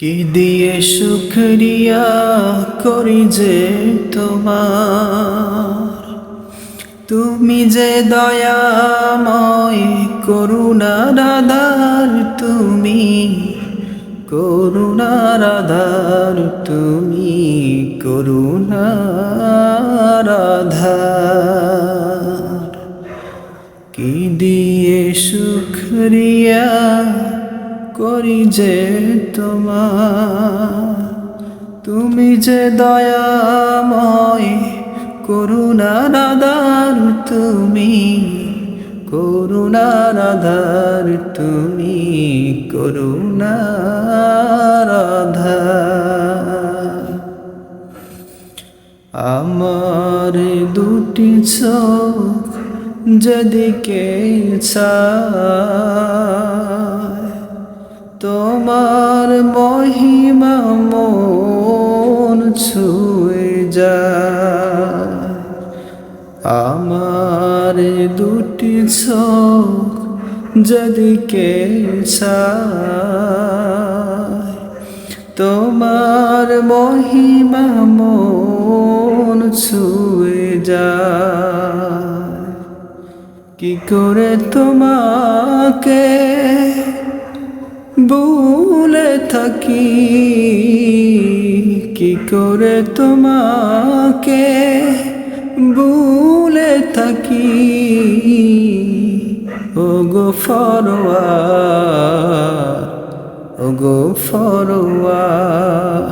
কি দিয়ে শুকরিয়া করি যে তোমার, তুমি যে দয়াময় করুণার আধার, তুমি করুণার আধার, তুমি করুণার আধার। কি দিয়ে শুকরিয়া করি যে তোমার, তুমি যে দয়াময় করুণার আধার, তুমি করুণার আধার, তুমি করুণার আধার। আমার দুটি চোখ যেদিকে চায়, তোমার মহিমা মন ছুঁয়ে যায়। আমার দুটি চোখ যেদিকে চায়, তোমার মহিমা মন ছুঁয়ে যায়। কি করে তোমাকে ভুলে থাকি, কি করে তোমাকে ভুলে থাকি, ওগো ফরওয়ার, ওগো ফরওয়ার।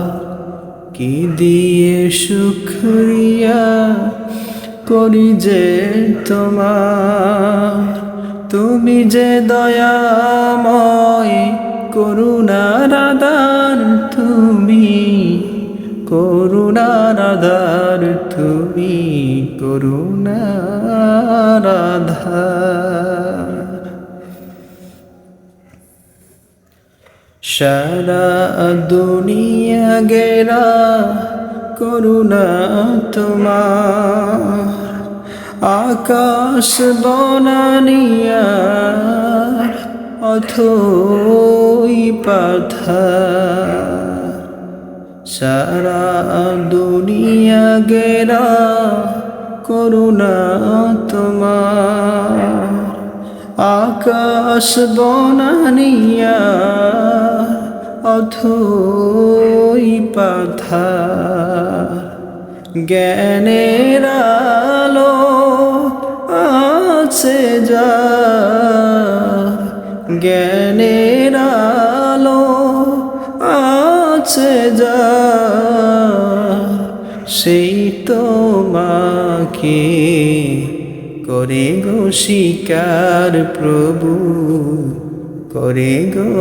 কি দিয়ে শুকরিয়া করি যে তোমার, তুমি যে দয়াময় করুণার আধার, তুমি করুণার আধার, তুমি করুণার আধার। সারা দুনিয়া গেরা করুণা তোমার, আকাশ বনানিয়ার অথই পাথার। সারা দুনিয়া গেরা করুণা তোমার, আকাশ বনানিয়ার অথই পাথার। জ্ঞানের আলো আছে যার, জ্ঞানের আলো আছে যার, সেই তোমাকে করে গো স্বীকার, প্রভু করে গো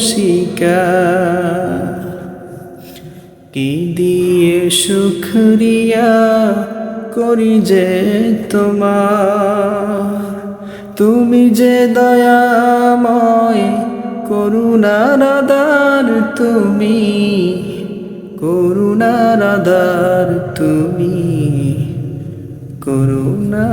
স্বীকার। কি দিয়ে শুকরিয়া করি যে তোমার, তুমি যে দয়াময় করুণার আধার, তুমি করুণার আধার, তুমি করুণা